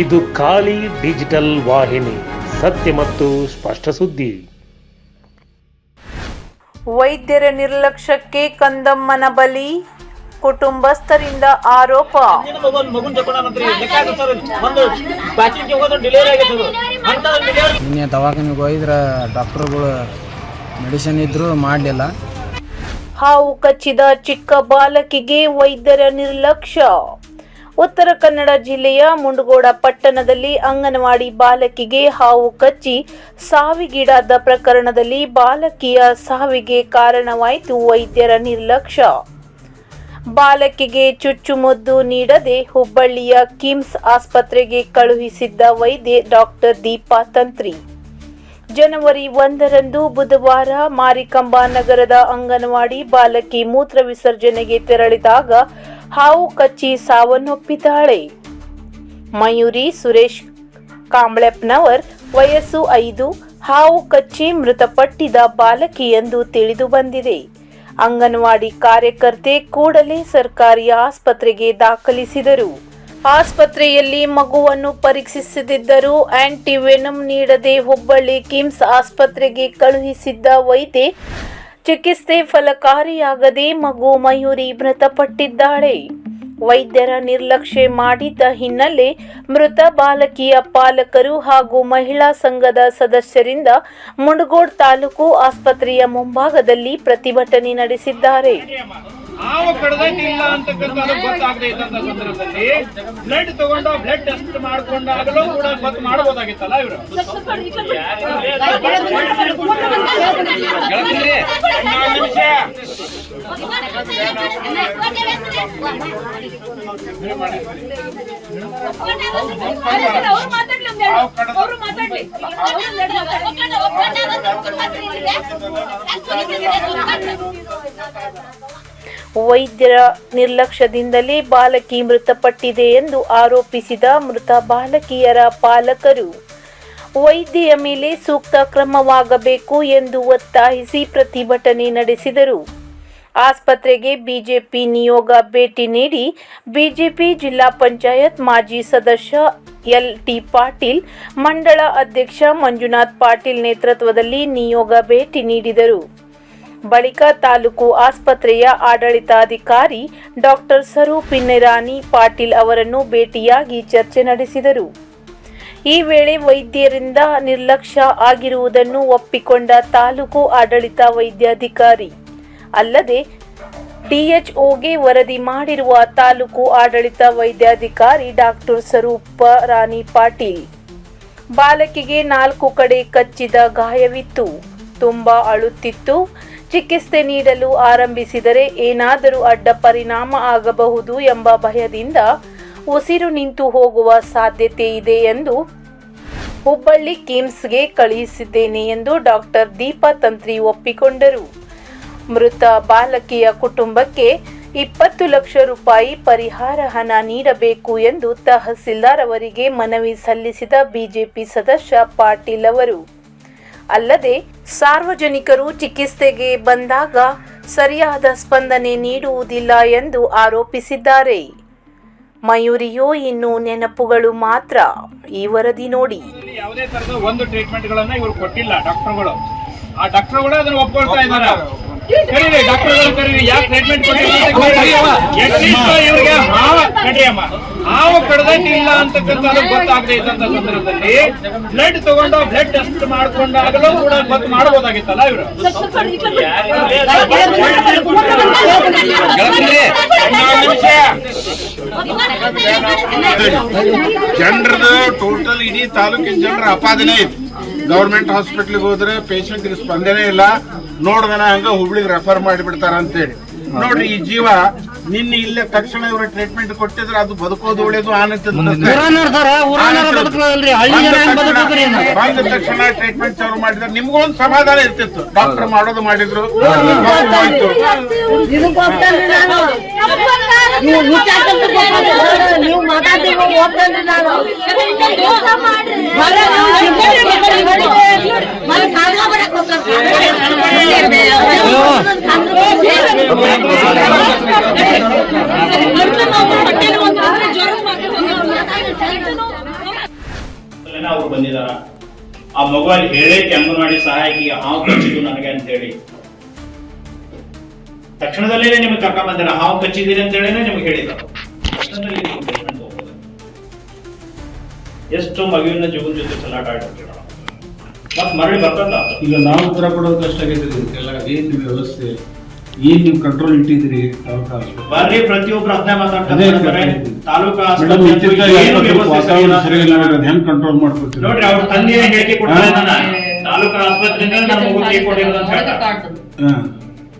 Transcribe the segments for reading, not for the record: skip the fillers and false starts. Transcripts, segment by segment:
ಇದು ಖಾಲಿ ಡಿಜಿಟಲ್ ವಾಹಿನಿ, ಸತ್ಯ ಮತ್ತು ಸ್ಪಷ್ಟ ಸುದ್ದಿ. ವೈದ್ಯರ ನಿರ್ಲಕ್ಷ್ಯಕ್ಕೆ ಕಂದಮ್ಮನ ಬಲಿ, ಕುಟುಂಬಸ್ಥರಿಂದ ಆರೋಪ. ನಿನ್ನೆ ದವಾಖಾನೆಗೆ ಹೋಗಿದ್ರೆ ಡಾಕ್ಟರ್ಗಳು ಮೆಡಿಸಿನ್ ಇದ್ರು ಮಾಡಲಿಲ್ಲ. ಹಾವು ಕಚ್ಚಿದ ಚಿಕ್ಕ ಬಾಲಕಿಗೆ ವೈದ್ಯರ ನಿರ್ಲಕ್ಷ್ಯ. ಉತ್ತರ ಕನ್ನಡ ಜಿಲ್ಲೆಯ ಮುಂಡಗೋಡ ಪಟ್ಟಣದಲ್ಲಿ ಅಂಗನವಾಡಿ ಬಾಲಕಿಗೆ ಹಾವು ಕಚ್ಚಿ ಸಾವಿಗೀಡಾದ ಪ್ರಕರಣದಲ್ಲಿ ಬಾಲಕಿಯ ಸಾವಿಗೆ ಕಾರಣವಾಯಿತು ವೈದ್ಯರ ನಿರ್ಲಕ್ಷ್ಯ. ಬಾಲಕಿಗೆ ಚುಚ್ಚುಮದ್ದು ನೀಡದೆ ಹುಬ್ಬಳ್ಳಿಯ ಕಿಮ್ಸ್ ಆಸ್ಪತ್ರೆಗೆ ಕಳುಹಿಸಿದ್ದ ವೈದ್ಯೆ ಡಾಕ್ಟರ್ ದೀಪಾ ತಂತ್ರಿ ಜನವರಿ 1ರಂದು ಬುಧವಾರ ಮಾರಿಕಂಬಾ ನಗರದ ಅಂಗನವಾಡಿ ಬಾಲಕಿ ಮೂತ್ರ ವಿಸರ್ಜನೆಗೆ ತೆರಳಿದಾಗ ಹಾವು ಕಚ್ಚಿ ಸಾವನ್ನಪ್ಪಿದ್ದಾಳೆ. ಮಯೂರಿ ಸುರೇಶ್ ಕಾಂಬ್ಳೆಪ್ನವರ್, ವಯಸ್ಸು 5, ಹಾವು ಕಚ್ಚಿ ಮೃತಪಟ್ಟಿದ್ದ ಬಾಲಕಿ ಎಂದು ತಿಳಿದು ಬಂದಿದೆ. ಅಂಗನವಾಡಿ ಕಾರ್ಯಕರ್ತೆ ಕೂಡಲೇ ಸರ್ಕಾರಿ ಆಸ್ಪತ್ರೆಗೆ ದಾಖಲಿಸಿದರು. ಆಸ್ಪತ್ರೆಯಲ್ಲಿ ಮಗುವನ್ನು ಪರೀಕ್ಷಿಸದಿದ್ದರೂ ಆಂಟಿವೆನಮ್ ನೀಡದೆ ಹುಬ್ಬಳ್ಳಿ ಕಿಮ್ಸ್ ಆಸ್ಪತ್ರೆಗೆ ಕಳುಹಿಸಿದ್ದ ವೈದ್ಯೆ ಚಿಕಿತ್ಸೆ ಫಲಕಾರಿಯಾಗದೆ ಮಗು ಮಯೂರಿ ಮೃತಪಟ್ಟಿದ್ದಾಳೆ. ವೈದ್ಯರ ನಿರ್ಲಕ್ಷ್ಯ ಮಾಡಿದ್ದ ಹಿನ್ನೆಲೆ ಮೃತ ಬಾಲಕಿಯ ಪಾಲಕರು ಹಾಗೂ ಮಹಿಳಾ ಸಂಘದ ಸದಸ್ಯರಿಂದ ಮುಂಡಗೋಡ ತಾಲೂಕು ಆಸ್ಪತ್ರೆಯ ಮುಂಭಾಗದಲ್ಲಿ ಪ್ರತಿಭಟನೆ ನಡೆಸಿದ್ದಾರೆ. ಹಾವು ಕಡದಿಲ್ಲ ಅಂತಕ್ಕಂಥದ್ದು ಗೊತ್ತಾಗದೇ ಇದ್ದಂತ ಸಂದರ್ಭದಲ್ಲಿ ಬ್ಲಡ್ ತಗೊಂಡು ಬ್ಲಡ್ ಟೆಸ್ಟ್ ಮಾಡ್ಕೊಂಡಾಗಲೂ ಕೂಡ ಗೊತ್ತು ಮಾಡಬಹುದಾಗಿತ್ತಲ್ಲ ಇವರು. ವೈದ್ಯರ ನಿರ್ಲಕ್ಷ್ಯದಿಂದಲೇ ಬಾಲಕಿ ಮೃತಪಟ್ಟಿದೆ ಎಂದು ಆರೋಪಿಸಿದ ಮೃತ ಬಾಲಕಿಯರ ಪಾಲಕರು ವೈದ್ಯೆಯ ಮೇಲೆ ಸೂಕ್ತ ಕ್ರಮವಾಗಬೇಕು ಎಂದು ಒತ್ತಾಯಿಸಿ ಪ್ರತಿಭಟನೆ ನಡೆಸಿದರು. ಆಸ್ಪತ್ರೆಗೆ ಬಿಜೆಪಿ ನಿಯೋಗ ಭೇಟಿ ನೀಡಿ ಬಿಜೆಪಿ ಜಿಲ್ಲಾ ಪಂಚಾಯತ್ ಮಾಜಿ ಸದಸ್ಯ ಎಲ್.ಟಿ. ಪಾಟೀಲ್, ಮಂಡಳ ಅಧ್ಯಕ್ಷ ಮಂಜುನಾಥ್ ಪಾಟೀಲ್ ನೇತೃತ್ವದಲ್ಲಿ ನಿಯೋಗ ಭೇಟಿ ನೀಡಿದರು. ಬಳಿಕ ತಾಲೂಕು ಆಸ್ಪತ್ರೆಯ ಆಡಳಿತಾಧಿಕಾರಿ ಡಾಕ್ಟರ್ ಸ್ವರೂಪಿನಿರಾಣಿ ಪಾಟೀಲ್ ಅವರನ್ನು ಭೇಟಿಯಾಗಿ ಚರ್ಚೆ ನಡೆಸಿದರು. ಈ ವೇಳೆ ವೈದ್ಯರಿಂದ ನಿರ್ಲಕ್ಷ್ಯ ಆಗಿರುವುದನ್ನು ಒಪ್ಪಿಕೊಂಡ ತಾಲೂಕು ಆಡಳಿತ ವೈದ್ಯಾಧಿಕಾರಿ ಅಲ್ಲದೆ ಡಿಎಚ್ಒಗೆ ವರದಿ ಮಾಡಿರುವ ತಾಲೂಕು ಆಡಳಿತ ವೈದ್ಯಾಧಿಕಾರಿ ಡಾಕ್ಟರ್ ಸ್ವರೂಪರಾಣಿ ಪಾಟೀಲ್, ಬಾಲಕಿಗೆ 4 ಕಡೆ ಕಚ್ಚಿದ ಗಾಯವಿತ್ತು, ತುಂಬಾ ಅಳುತ್ತಿತ್ತು, ಚಿಕಿತ್ಸೆ ನೀಡಲು ಆರಂಭಿಸಿದರೆ ಏನಾದರೂ ಅಡ್ಡ ಪರಿಣಾಮ ಆಗಬಹುದು ಎಂಬ ಭಯದಿಂದ ಉಸಿರು ನಿಂತು ಹೋಗುವ ಸಾಧ್ಯತೆ ಇದೆ ಎಂದು ಹುಬ್ಬಳ್ಳಿ ಕಿಮ್ಸ್ಗೆ ಕಳುಹಿಸಿದ್ದೇನೆ ಎಂದು ಡಾಕ್ಟರ್ ದೀಪಾ ತಂತ್ರಿ ಒಪ್ಪಿಕೊಂಡರು. ಮೃತ ಬಾಲಕಿಯ ಕುಟುಂಬಕ್ಕೆ 20 ಲಕ್ಷ ರೂಪಾಯಿ ಪರಿಹಾರ ಹಣ ನೀಡಬೇಕು ಎಂದು ತಹಸೀಲ್ದಾರ್ ಅವರಿಗೆ ಮನವಿ ಸಲ್ಲಿಸಿದ ಬಿಜೆಪಿ ಸದಸ್ಯ ಪಾಟೀಲ್ ಅವರು, ಅಲ್ಲದೆ ಸಾರ್ವಜನಿಕರು ಚಿಕಿತ್ಸೆಗೆ ಬಂದಾಗ ಸರಿಯಾದ ಸ್ಪಂದನೆ ನೀಡುವುದಿಲ್ಲ ಎಂದು ಆರೋಪಿಸಿದ್ದಾರೆ. ಮಯೂರಿಯೋ ಇನ್ನು ನೆನಪುಗಳು ಮಾತ್ರ. ಈ ವರದಿ ನೋಡಿ. ಯಾವುದೇ ತರದ ಒಂದು ಟ್ರೀಟ್ಮೆಂಟ್ಗಳನ್ನ ಇವರು ಕೊಟ್ಟಿಲ್ಲ ಡಾಕ್ಟರ್ಗಳು. ಆ ಡಾಕ್ಟರ್ಗಳು ಅದನ್ನ ಒಪ್ಕೊಳ್ತಾ ಇದ್ದಾರೆ. ಕರೀರಿ ಡಾಕ್ಟರ್ಗಳು ಕರೀರಿ, ಯಾಕೆ ಟ್ರೀಟ್ಮೆಂಟ್ ಇವರಿಗೆ ಹಾವು ಕಡದಿಲ್ಲ ಅಂತಕ್ಕಂಥದ್ದು ಗೊತ್ತಾಗದೇ ಇದ್ದಂತ ಸಂದರ್ಭದಲ್ಲಿ ಬ್ಲಡ್ ತಗೊಂಡು ಬ್ಲಡ್ ಟೆಸ್ಟ್ ಮಾಡ್ಕೊಂಡಾಗಲೂ ಕೂಡ ಗೊತ್ತು ಮಾಡಬಹುದಾಗಿತ್ತಲ್ಲ ಇವರು. ಜನರದ ಟೋಟಲ್ ಇಡೀ ತಾಲೂಕಿನ ಜನರ ಅಪಾದನೆ ಐತಿ. ಗೌರ್ಮೆಂಟ್ ಹಾಸ್ಪಿಟ್ಲಿಗೆ ಹೋದ್ರೆ ಪೇಷಂಟ್ ಸ್ಪಂದನೆ ಇಲ್ಲ, ನೋಡ್ದನ ಹಂಗ ಹುಬ್ಳಿಗೆ ರೆಫರ್ ಮಾಡಿಬಿಡ್ತಾರ ಅಂತೇಳಿ. ನೋಡ್ರಿ, ಈ ಜೀವ ನಿನ್ನೆ ಇಲ್ಲೇ ತಕ್ಷಣ ಇವ್ರ ಟ್ರೀಟ್ಮೆಂಟ್ ಕೊಟ್ಟಿದ್ರೆ ಅದು ಬದುಕೋದು ಒಳ್ಳೇದು ಬಂದ ತಕ್ಷಣ ಟ್ರೀಟ್ಮೆಂಟ್ ಚಾಲು ಮಾಡಿದ್ರೆ ನಿಮ್ಗೂ ಒಂದು ಸಮಾಧಾನ ಇರ್ತಿತ್ತು. ಡಾಕ್ಟರ್ ಮಾಡೋದು ಮಾಡಿದ್ರು. ಆ ಮಗು ಅಲ್ಲಿ ಹೇಳೈತಿ ಅಂಗನವಾಡಿ ಸಹಾಯಕಿಗೆ ಹಾವು ಕಚ್ಚಿದ್ದು ನನಗೆ ಅಂತ ಹೇಳಿ, ತಕ್ಷಣದಲ್ಲೇ ನಿಮ್ಗೆ ಕರ್ಕೊಂಡ್ ಬಂದಿರ ಹಾವು ಕಚ್ಚಿದ್ದೀರಿ ಅಂತ ಹೇಳಿ ನಿಮ್ಗೆ ಹೇಳಿದ ತಕ್ಷಣದಲ್ಲಿ ನೀವು ಟ್ರೀಟ್ಮೆಂಟ್ ಹೋಗ್ಬೋದು. ಎಷ್ಟು ಮಗುವಿನ ಜೀವನ ಜೊತೆ ಚಲಾಟ ಆಡ್ತೀರ ಮತ್ ಮರಳಿ ಬರ್ತದ. ಈಗ ನಾವು ಉತ್ತರ ಕೊಡೋದು ಕಷ್ಟ ಆಗೈತೆ. ಏನ್ ನಿಮ್ ವ್ಯವಸ್ಥೆ, ಏನ್ ನೀವು ಕಂಟ್ರೋಲ್ ಇಟ್ಟಿದ್ರಿ ತಾಲೂಕಾ ಆಸ್ಪತ್ರೆ? ಬರ್ರಿ ಪ್ರತಿಯೊಬ್ರು ಅದನ್ನೇ ಮಾತಾಡ್ತಾರೆ. ತಾಲೂಕಾ ಹೆಂಗ್ ಕಂಟ್ರೋಲ್ ಮಾಡ್ಕೊತೀರಿ ನೋಡ್ರಿ, ಅವ್ರ ತಂದೆಯ ಹೇಳಿಕೆ ಕೊಡ್ತಾರೆ. ತಾಲೂಕಾ ಆಸ್ಪತ್ರೆಯಿಂದ ನಮ್ಮ ಮಗು ಕೈ ಕೊಟ್ಟಿರೋದು ಅಂತ ಹೇಳ್ತಾರೆ.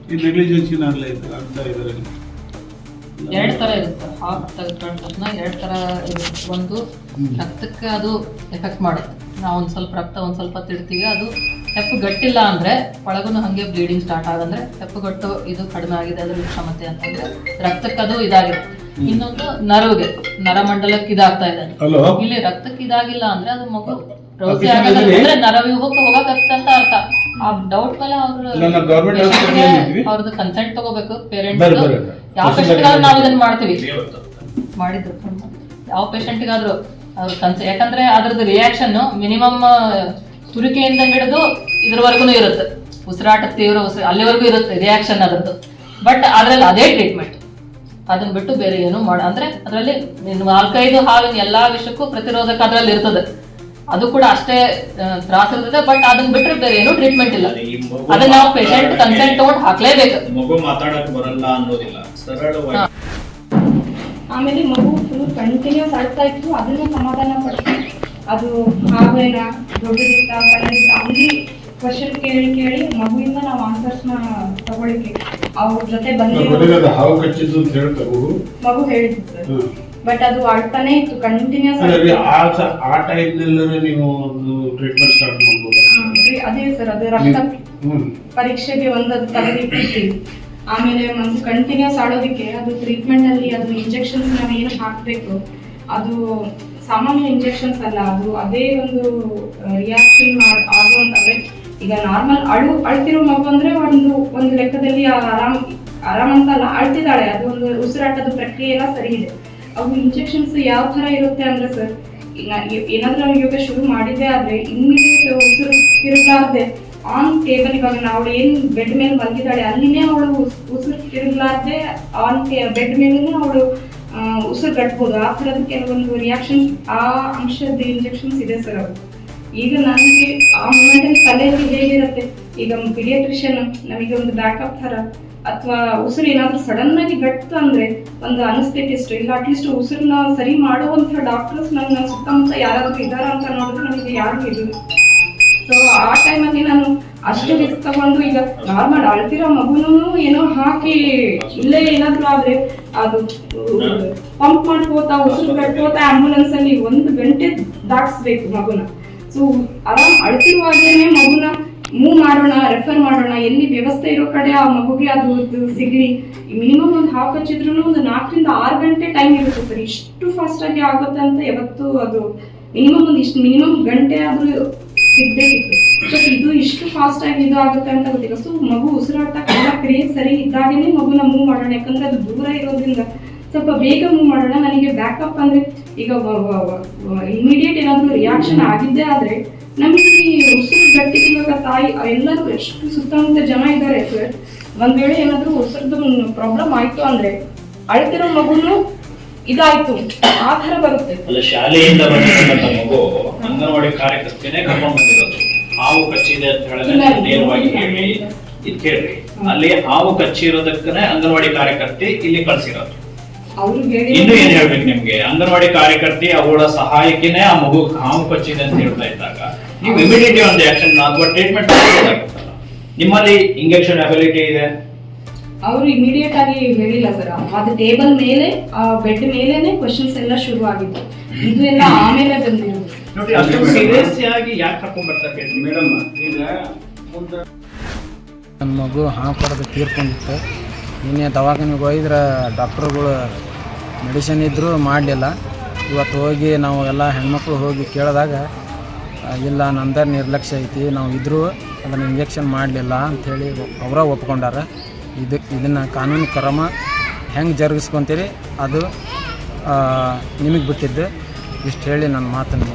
ಈ ನೆಗ್ಲಿಜೆನ್ಸಿನ ಆಗ್ಲೇ ಇದೆ ಅಂತ ಇದರಲ್ಲಿ ಎರಡು ತರ ಇರುತ್ತೆ. ಹಾವು ತೆಗೆದುಕೊಂಡ ತಕ್ಷಣ ಎರಡು ತರ ಇರುತ್ತೆ. ಒಂದು ರಕ್ತಕ್ಕೆ ಅದು ಎಫೆಕ್ಟ್ ಮಾಡುತ್ತೆ. ನಾವು ಒಂದ್ ಸ್ವಲ್ಪ ರಕ್ತ ಒಂದ್ ಸ್ವಲ್ಪ ತಿಡ್ತೀವಿ, ಅದು ಹೆಪ್ಪು ಗಟ್ಟಿಲ್ಲ ಅಂದ್ರೆ ಒಳಗೂ ಹಂಗೆ ಬ್ಲೀಡಿಂಗ್ ಸ್ಟಾರ್ಟ್ ಆಗಂದ್ರೆ ಹೆಪ್ಪುಗಟ್ಟು ಇದು ಕಡಿಮೆ ಆಗಿದೆ ಅದ್ರ ಕ್ಷಮತೆ ಅಂತಂದ್ರೆ ರಕ್ತಕ್ಕೆ ಅದು ಇದಾಗಿದೆ. ಇನ್ನೊಂದು ನರವಿಗೆ ನರಮಂಡಲಕ್ಕೆ ಇದಾಗ್ತಾ ಇದೆ. ಇಲ್ಲಿ ರಕ್ತಕ್ಕೆ ಇದಾಗಿಲ್ಲ ಅಂದ್ರೆ ಅದು ಮಗು ರೋಸಿ ಆಗಲ್ಲ ಅಂದ್ರೆ ನರವ್ಯೂಹಕ್ಕೆ ಹೋಗಕತ್ತ ಅಂತ ಅರ್ಥ. ಆ ಡೌಟ್ ಮೇಲೆ ಅವ್ರದ್ದು ಕನ್ಸೆಂಟ್ ತಗೋಬೇಕು ಪೇರೆಂಟ್ಸ್. ಯಾವ ಪೇಷಂಟ್ಗಾದ್ರೂ ನಾವು ಇದನ್ನ ಮಾಡ್ತೀವಿ, ಮಾಡಿದ್ರು ಯಾವ ಪೇಷಂಟ್ಗಾದ್ರೂ ಅವ್ರ ಯಾಕಂದ್ರೆ ಅದ್ರದ್ದು ರಿಯಾಕ್ಷನ್ ಮಿನಿಮಮ್ ತುರಿಕೆಯಿಂದ ಹಿಡಿದು ಇದ್ರವರೆಗೂ ಇರುತ್ತೆ, ಉಸಿರಾಟ ತೀವ್ರ ಅಲ್ಲಿವರೆಗೂ ಇರುತ್ತೆ ರಿಯಾಕ್ಷನ್ ಅದ್ರದ್ದು. ಬಟ್ ಅದ್ರಲ್ಲಿ ಅದೇ ಟ್ರೀಟ್ಮೆಂಟ್, ಅದನ್ನ ಬಿಟ್ಟು ಬೇರೆ ಏನು ಅಂದ್ರೆ ಅದರಲ್ಲಿ 4-5 ಹಾವಿನ ಎಲ್ಲಾ ವಿಷಯಕ್ಕೂ ಪ್ರತಿರೋಧಕ ಅದ್ರಲ್ಲಿ ಇರ್ತದೆ. ಅದು ಕೂಡ ಅಷ್ಟೇ ತ್ರಾಸ ಇರ್ತದೆ. ಬಟ್ ಅದನ್ನ ಬಿಟ್ಟರೆ ಬೇರೆ ಏನು ಟ್ರೀಟ್ಮೆಂಟ್ ಇಲ್ಲ. ಅದನ್ನ ನಾವು ಪೇಷಂಟ್ ಕನ್ಸೆಂಟ್ ತಗೊಂಡು ಹಾಕ್ಲೇಬೇಕು. ಮಗು ಮಾತಾಡಕ್ ಬರಲ್ಲ ಅನ್ನೋದಿಲ್ಲ, ಸರಳವಾಗಿ. ಆಮೇಲೆ ಮಗು ಫುಲ್ ಕಂಟಿನ್ಯೂಸ್ ಆಡ್ತಾ ಇತ್ತು, ಅದನ್ನು ಸಮಾಧಾನ ಪಡ್ತು. ಅದು ಹಾವೇನ ದೊಡ್ಡದಿತ್ತ ಕನ್ನಡಿತ ಅಲ್ಲಿ ಕ್ವಶನ್ ಕೇಳಿ ಮಗುವಿಂದ ನಾವು ಆನ್ಸರ್ಸ್ನ ತಗೊಳಿಕ್ಕೆ ಅವ್ರ ಜೊತೆ ಬಂದಿರೋ ಹಾವು ಕಚ್ಚಿದ್ದು ಅಂತ ಹೇಳ್ತಾರೆ ಮಗು ಹೇಳಿದ್ದು ಸರ್. ಬಟ್ ಅದು ಆಡ್ತಾನೆ ಇತ್ತು ಕಂಟಿನ್ಯೂಸ್. ಆ ಟೈಮ್ನಲ್ಲಿ ನೀವು ಒಂದು ಟ್ರೀಟ್ಮೆಂಟ್ ಸ್ಟಾರ್ಟ್ ಮಾಡ್ಬೋದು. ಅದೇ ಸರ್, ಅದು ರಕ್ತ ಪರೀಕ್ಷೆಗೆ ಒಂದದು ತೆಗೆದಿಟ್ಟಿರ್ತೀವಿ. ಆಮೇಲೆ ಒಂದು ಕಂಟಿನ್ಯೂಸ್ ಆಡೋದಕ್ಕೆ ಅದು ಟ್ರೀಟ್ಮೆಂಟ್ ಅಲ್ಲಿ ಅದು ಇಂಜೆಕ್ಷನ್ಸ್ ನಾವು ಏನು ಹಾಕಬೇಕು, ಅದು ಸಾಮಾನ್ಯ ಇಂಜೆಕ್ಷನ್ಸ್ ಅಲ್ಲ, ಅದು ಅದೇ ಒಂದು ರಿಯಾಕ್ಷನ್ ಆಗುವಂತಂದ್ರೆ ಈಗ ನಾರ್ಮಲ್ ಅಳ್ತಿರೋ ಮಗು ಅಂದ್ರೆ ಒಂದು ಲೆಕ್ಕದಲ್ಲಿ ಆರಾಮ್ ಅಂತಲ್ಲ, ಅಳ್ತಿದ್ದಾಳೆ, ಅದು ಒಂದು ಉಸಿರಾಟದ ಪ್ರಕ್ರಿಯೆ ಎಲ್ಲ ಸರಿ ಇದೆ. ಅವು ಇಂಜೆಕ್ಷನ್ಸ್ ಯಾವ ತರ ಇರುತ್ತೆ ಅಂದ್ರೆ ಸರ್, ಏನಾದ್ರೂ ನಾವು ಯೋಗ ಶುರು ಮಾಡಿದ್ದೆ ಆದ್ರೆ ಇಮ್ಮಿಡಿಯೇಟ್ ಉಸಿರು ತಿರುಗಾರ್ದೆ ಆನ್ ಟೇಬಲ್, ಇವಾಗ ನಾವು ಏನ್ ಬೆಡ್ ಮೇಲೆ ಮಲಗಿದ್ದಾಳೆ ಅಲ್ಲಿನೇ ಅವಳು ಉಸಿರು ತಿರುಗ್ಲಾರ್ದೆ ಆನ್ ಬೆಡ್ ಮೇಲೇ ಅವಳು ಉಸಿರು ಕಟ್ಬೋದು. ಆ ಥರದ ಕೆಲವೊಂದು ರಿಯಾಕ್ಷನ್ಸ್ ಆ ಅಂಶದ ಇಂಜೆಕ್ಷನ್ಸ್ ಇದೆ ಸರ್. ಅವರು ಈಗ ನನಗೆ ಆ ಮೂಮೆಂಟಲ್ಲಿ ತಲೆಯಲ್ಲಿ ಹೇಗಿರುತ್ತೆ, ಈಗ ಪಿಡಿಯಾಟ್ರಿಷಿಯನ್ ನಮಗೆ ಒಂದು ಬ್ಯಾಕಪ್ ಥರ, ಅಥವಾ ಉಸಿರು ಏನಾದರೂ ಸಡನ್ ಆಗಿ ಗಟ್ಟು ಅಂದ್ರೆ ಒಂದು ಅನಸ್ಥೆಟಿಸ್ಟ್ ಇಲ್ಲ ಅಟ್ಲೀಸ್ಟ್ ಉಸಿರನ್ನ ಸರಿ ಮಾಡುವಂಥ ಡಾಕ್ಟರ್ಸ್ ನನ್ನ ಸುತ್ತಮುತ್ತ ಯಾರಾದ್ರೂ ಇದ್ದಾರ ಅಂತ ನೋಡಿದ್ರೆ ನನಗೆ ಯಾರು ಇಲ್ಲ. ಸೊ ಆ ಟೈಮಲ್ಲಿ ನಾನು ಅಷ್ಟು ರಿಸ್ಕ್ ತಗೊಂಡು ಈಗ ನಾರ್ಮಲ್ ಅಳ್ತಿರೋ ಮಗುನೂ ಏನೋ ಹಾಕಿ ಇಲ್ಲೇ ಏನಾದ್ರು ಆದ್ರೆ ಅದು ಪಂಪ್ ಮಾಡ್ಕೋತಾ ಉಸಿರು ಕಟ್ಕೋತಾ ಆಂಬುಲೆನ್ಸ್ ಅಲ್ಲಿ 1 ಗಂಟೆ ದಾಟಿಸ್ಬೇಕು ಮಗುನ. ಸೊ ಆರಾಮ್ ಅಳ್ತಿರುವಾಗೇನೆ ಮಗುನ ಮೂವ್ ಮಾಡೋಣ, ರೆಫರ್ ಮಾಡೋಣ, ಎಲ್ಲಿ ವ್ಯವಸ್ಥೆ ಇರೋ ಕಡೆ ಆ ಮಗುಗೆ ಅದು ಸಿಗ್ಲಿ. ಮಿನಿಮಮ್ ಒಂದು ಹಾವು ಕಚ್ಚಿದ್ರು ಒಂದು 4 ರಿಂದ 6 ಗಂಟೆ ಟೈಮ್ ಇರುತ್ತೆ ಸರ್. ಇಷ್ಟು ಫಾಸ್ಟ್ ಆಗಿ ಆಗುತ್ತೆ ಅಂತ ಯಾವತ್ತು ಅದು ಮಿನಿಮಮ್ ಗಂಟೆ ಆದ್ರೂ ಸಿಗ್ಬೇಕಿತ್ತು. ಸೊ ಇದು ಇಷ್ಟು ಫಾಸ್ಟ್ ಆಗಿ ಇದು ಆಗುತ್ತೆ ಅಂತ ಗೊತ್ತಿಲ್ಲ. ಸೊ ಮಗು ಉಸಿರಾಟ ಎಲ್ಲ ಕ್ರಿಯೆ ಸರಿ ಇದ್ದಾಗೇನೆ ಮಗುನ ಮೂವ್ ಮಾಡೋಣ, ಯಾಕಂದ್ರೆ ಅದು ದೂರ ಇರೋದ್ರಿಂದ ಸ್ವಲ್ಪ ಬೇಗ ಮೂವ್ ಮಾಡೋಣ. ನನಗೆ ಬ್ಯಾಕಪ್ ಅಂದ್ರೆ ಈಗ ಇಮಿಡಿಯೇಟ್ ಏನಾದ್ರು ರಿಯಾಕ್ಷನ್ ಆಗಿದ್ದೇ ಆದ್ರೆ ನಮಗೆ ಉಸಿರು ಗಟ್ಟಿ, ಇವಾಗ ತಾಯಿ ಎಲ್ಲರೂ ಎಷ್ಟು ಸುತ್ತಮುತ್ತ ಜನ ಇದ್ದಾರೆ ಸರ್, ಒಂದ್ ವೇಳೆ ಏನಾದ್ರು ಉಸಿರದ್ದು ಪ್ರಾಬ್ಲಮ್ ಆಯ್ತು ಅಂದ್ರೆ ಅಳ್ತಿರೋ ಮಗುನು ಇದಾಯ್ತು ಆ ತರ ಬರುತ್ತೆ. ಅಲ್ಲ, ಶಾಲೆಯಿಂದ ಬಂದಿರುವಂತ ಮಗು ಅಂಗನವಾಡಿ ಕಾರ್ಯಕರ್ತೆನೇ ಕರ್ಕೊಂಡು ಬಂದಿರೋದು. ಹಾವು ಕಚ್ಚಿದೆ ಅಂತ ಹೇಳಿದ್ರೆ ನೇರವಾಗಿ ಹೇಳಿ ಇದು ಕೇಳ್ರಿ, ಅಲ್ಲಿ ಹಾವು ಕಚ್ಚಿರೋದಕ್ಕನೇ ಅಂಗನವಾಡಿ ಕಾರ್ಯಕರ್ತೆ ಇಲ್ಲಿ ಕಳ್ಸಿರೋದು. ಇನ್ನು ಏನ್ ಹೇಳ್ಬೇಕು ನಿಮ್ಗೆ, ಅಂಗನವಾಡಿ ಕಾರ್ಯಕರ್ತೆ ಅವಳ ಸಹಾಯಕಿನೇ ಆ ಮಗು ಹಾವು ಕಚ್ಚಿದೆ ಅಂತ ಹೇಳ್ತಾ ಇದ್ದಾಗ ನೀವು ಇಮಿಡಿಯೇಟ್ ಒಂದು ಆಕ್ಷನ್ ಅಥವಾ ಟ್ರೀಟ್ಮೆಂಟ್ ಮಾಡಬೇಕಾಗುತ್ತಲ್ಲ. ನಿಮ್ಮಲ್ಲಿ ಇಂಜೆಕ್ಷನ್ ಅಬಿಲಿಟಿ ಇದೆ, ಅವರು ಇಮಿಡಿಯೇಟ್ ಆಗಿ ಹೇಳಿಲ್ಲ ಸರ್. ಅದು ಟೇಬಲ್ ಮೇಲೆ ಬೆಡ್ ಮೇಲೇನೆ ಕ್ವಶನ್ಸ್ ಎಲ್ಲ ಶುರು ಆಗಿತ್ತು. ಇದು ಎಲ್ಲ ಆಮೇಲೆ ಬಂದಿರೋದು. ನೋಡಿ ಅಷ್ಟು ಸೀರಿಯಸ್ ಆಗಿ ಯಾಕೆ ಕರ್ಕೊಂಡ್ ಬರ್ತಾರೆ ಮೇಡಮ್? ಈಗ ನನ್ನ ಮಗು ಹಾವು ಕಡ್ದು ತೀರ್ಕೊಂಡಿತ್ತು. ನಿನ್ನೆ ದವಾಖಾನೆಗೆ ಹೋಗಿದ್ರೆ ಡಾಕ್ಟ್ರುಗಳು ಮೆಡಿಸಿನ್ ಇದ್ದರೂ ಮಾಡಲಿಲ್ಲ. ಇವತ್ತು ಹೋಗಿ ನಾವು ಎಲ್ಲ ಹೆಣ್ಮಕ್ಳು ಹೋಗಿ ಕೇಳಿದಾಗ ಇಲ್ಲ ನಂದ ನಿರ್ಲಕ್ಷ್ಯ ಐತಿ, ನಾವು ಇದ್ದರೂ ಅದನ್ನು ಇಂಜೆಕ್ಷನ್ ಮಾಡಲಿಲ್ಲ ಅಂಥೇಳಿ ಅವರ ಒಪ್ಕೊಂಡಾರ. ಇದನ್ನು ಕಾನೂನು ಕ್ರಮ ಹೆಂಗೆ ಜರುಗಿಸ್ಕೊತೀರಿ ಅದು ನಿಮಗೆ ಬಿಟ್ಟಿದ್ದು. ಇಷ್ಟು ಹೇಳಿ ನನ್ನ ಮಾತನ್ನು